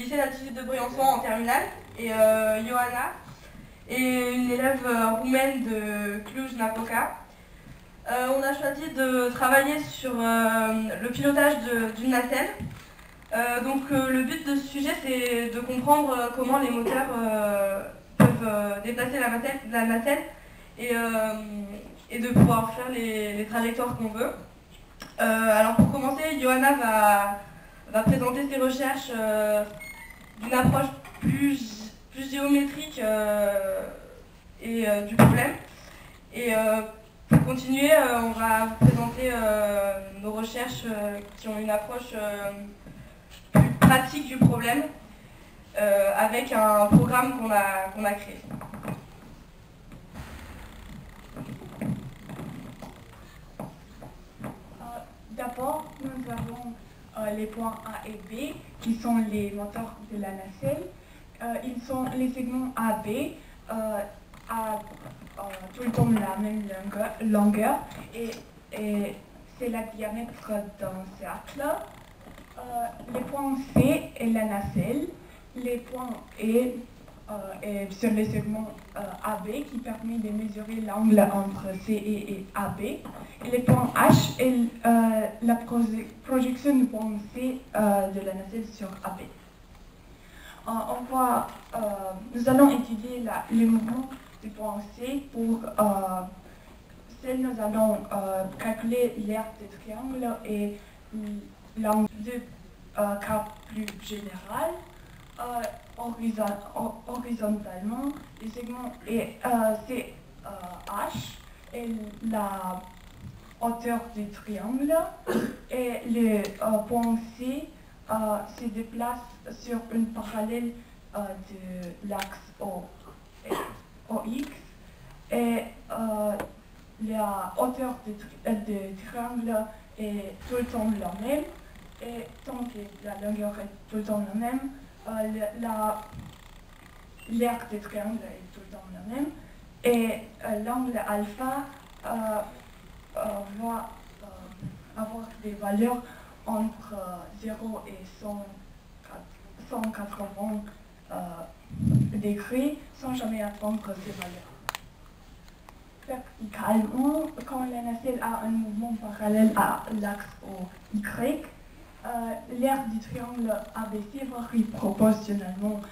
lycée d'Altitude de Briançon en terminale, et Johanna est une élève roumaine de Cluj-Napoca. On a choisi de travailler sur le pilotage d'une nacelle. Le but de ce sujet, c'est de comprendre comment les moteurs peuvent déplacer la nacelle et de pouvoir faire les trajectoires qu'on veut. Alors pour commencer, Johanna va présenter ses recherches d'une approche plus géométrique du problème. Et pour continuer, on va vous présenter nos recherches qui ont une approche plus pratique du problème avec un programme qu'on a créé. D'abord, nous avons les points A et B qui sont les moteurs de la nacelle. Ils sont les segments AB à tout le temps la même longueur et c'est le diamètre d'un cercle. Les points C est la nacelle. Les points E sur les segments AB qui permet de mesurer l'angle entre CE et AB. Et les points H est la projection du point C de la nacelle sur AB. Nous allons étudier les mouvements du point C. Pour nous allons calculer l'aire du triangle et l'angle de cas plus général. Horizontalement, les segments CH est la hauteur du triangle et le point C se déplace sur une parallèle de l'axe OX et la hauteur du triangle est tout le temps la même et tant que la longueur est tout le temps la même, l'aire du triangle est tout le temps la même et l'angle alpha va avoir des valeurs entre 0 et 180 degrés sans jamais atteindre ces valeurs. Verticalement, quand la nacelle a un mouvement parallèle à l'axe Y, l'aire du triangle ABC varie proportionnellement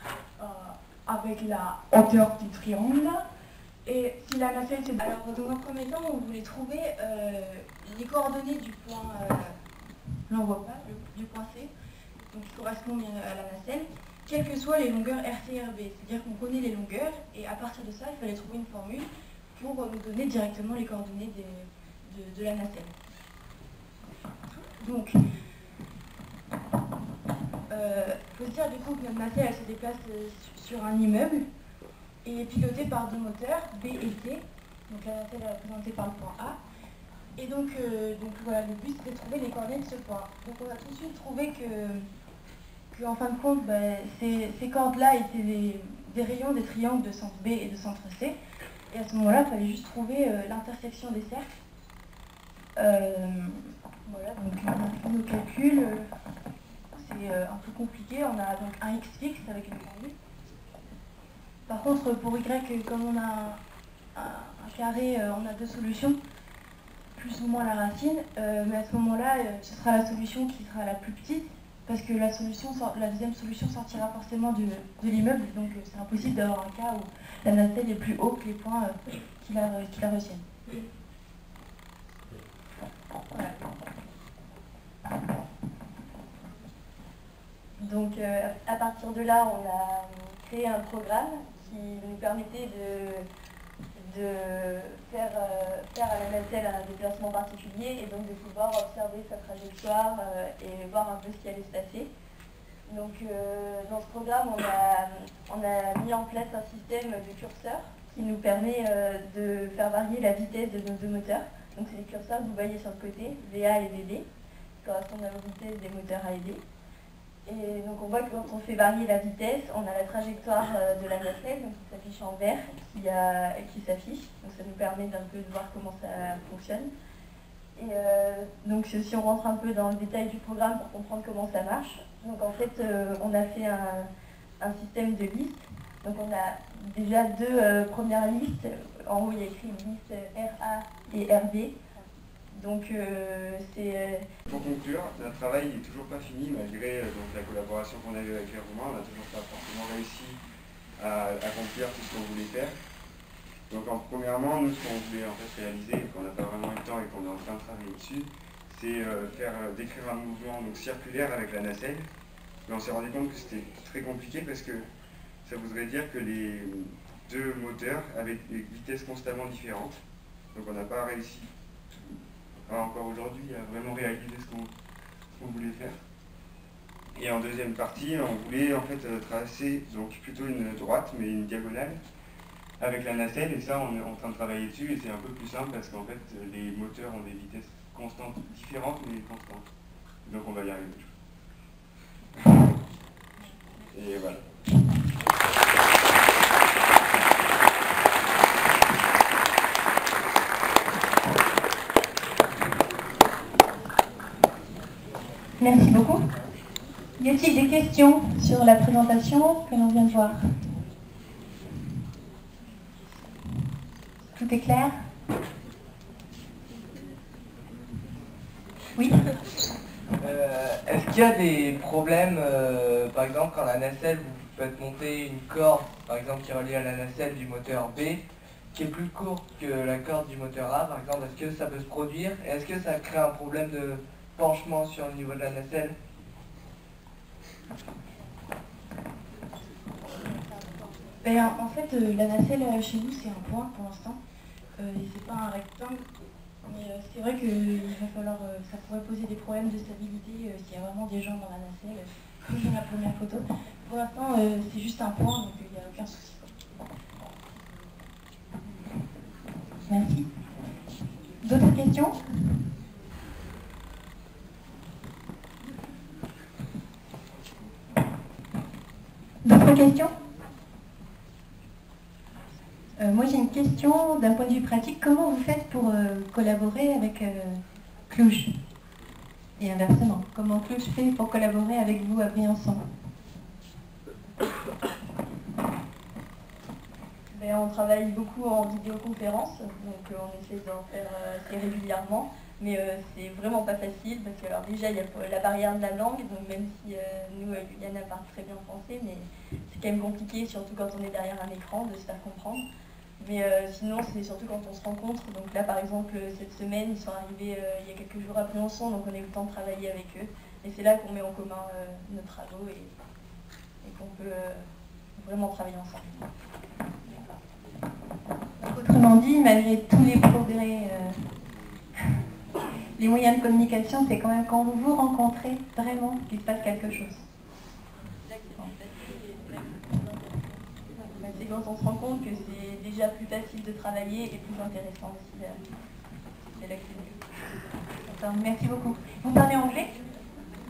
avec la hauteur du triangle. Et si la nacelle c'est... Alors, dans un premier temps, on voulait trouver les coordonnées du point, là on voit pas, du point C, donc qui correspond bien à la nacelle, quelles que soient les longueurs RC et RB. C'est-à-dire qu'on connaît les longueurs et à partir de ça, il fallait trouver une formule pour nous donner directement les coordonnées de la nacelle. Donc, il faut se dire du coup que notre nacelle elle se déplace sur un immeuble et est pilotée par deux moteurs, B et T. Donc la nacelle est représentée par le point A. Et donc voilà, le but c'est de trouver les coordonnées de ce point. Donc on a tout de suite trouvé que en fin de compte, ces cordes-là étaient des rayons des triangles de sens B et de centre C. Et à ce moment-là, il fallait juste trouver l'intersection des cercles. Voilà, donc on a fait nos calculs. C'est un peu compliqué. On a donc un x fixe avec une formule. Par contre, pour y, comme on a un carré, on a deux solutions, plus ou moins la racine. Mais à ce moment-là, ce sera la solution qui sera la plus petite, parce que la deuxième solution sortira forcément de l'immeuble. Donc c'est impossible d'avoir un cas où la nacelle est plus haut que les points qui la retiennent. Voilà. Donc à partir de là, on a créé un programme qui nous permettait de faire à la nacelle un déplacement particulier et donc de pouvoir observer sa trajectoire et voir un peu ce qui allait se passer. Donc dans ce programme, on a mis en place un système de curseurs qui nous permet de faire varier la vitesse de nos deux moteurs. Donc c'est les curseurs que vous voyez sur le côté, VA et VB, qui correspondent à la vitesse des moteurs A et B. Et donc on voit que quand on fait varier la vitesse, on a la trajectoire de la nacelle, donc qui s'affiche en vert, qui s'affiche. Donc ça nous permet d'un peu de voir comment ça fonctionne. Et donc si on rentre un peu dans le détail du programme pour comprendre comment ça marche. Donc en fait, on a fait un système de listes. Donc on a déjà deux premières listes. En haut, il y a écrit liste RA et RB. Donc c'est... Pour conclure, notre travail n'est toujours pas fini malgré donc, la collaboration qu'on a eue avec les Roumains. On n'a toujours pas forcément réussi à accomplir tout ce qu'on voulait faire. Donc premièrement, nous ce qu'on voulait en fait réaliser, et qu'on n'a pas vraiment eu le temps et qu'on est en train de travailler dessus, c'est décrire un mouvement donc, circulaire avec la nacelle. Mais on s'est rendu compte que c'était très compliqué parce que ça voudrait dire que les deux moteurs avaient des vitesses constamment différentes. Donc on n'a pas réussi encore aujourd'hui à vraiment réaliser ce qu'on voulait faire. Et en deuxième partie, on voulait en fait tracer donc plutôt une droite mais une diagonale avec la nacelle, et ça on est en train de travailler dessus et c'est un peu plus simple parce qu'en fait les moteurs ont des vitesses constantes différentes mais constantes. Donc on va y arriver. Et voilà. Merci beaucoup. Y a-t-il des questions sur la présentation que l'on vient de voir? Tout est clair? Oui. Est-ce qu'il y a des problèmes, par exemple, quand la nacelle, vous faites monter une corde, par exemple, qui est reliée à la nacelle du moteur B, qui est plus courte que la corde du moteur A, par exemple, est-ce que ça peut se produire? Et est-ce que ça crée un problème de penchement sur le niveau de la nacelle? En fait, la nacelle chez nous, c'est un point pour l'instant. C'est pas un rectangle. Mais c'est vrai qu'il va falloir, ça pourrait poser des problèmes de stabilité s'il y a vraiment des gens dans la nacelle, comme dans la première photo. Pour l'instant, c'est juste un point, donc il n'y a aucun souci. Merci. D'autres questions? D'autres questions? Moi j'ai une question d'un point de vue pratique. Comment vous faites pour collaborer avec Cluj? Et inversement, comment Cluj fait pour collaborer avec vous à Briançon? On travaille beaucoup en vidéoconférence, donc on essaie d'en faire assez régulièrement, mais c'est vraiment pas facile parce que alors déjà il y a la barrière de la langue, donc même si nous, Juliana parle très bien français, mais c'est quand même compliqué, surtout quand on est derrière un écran, de se faire comprendre. Mais sinon c'est surtout quand on se rencontre, donc là par exemple cette semaine ils sont arrivés il y a quelques jours à Briançon, donc on a eu le temps de travailler avec eux, et c'est là qu'on met en commun nos travaux et qu'on peut vraiment travailler ensemble. Autrement dit, malgré tous les progrès, les moyens de communication, c'est quand même quand vous vous rencontrez vraiment qu'il se passe quelque chose. C'est quand on se rend compte que c'est déjà plus facile de travailler et plus intéressant aussi. C'est là que c'est mieux. Merci beaucoup. Vous parlez anglais?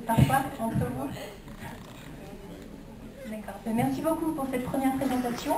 Parfois, entre vous? D'accord. Merci beaucoup pour cette première présentation.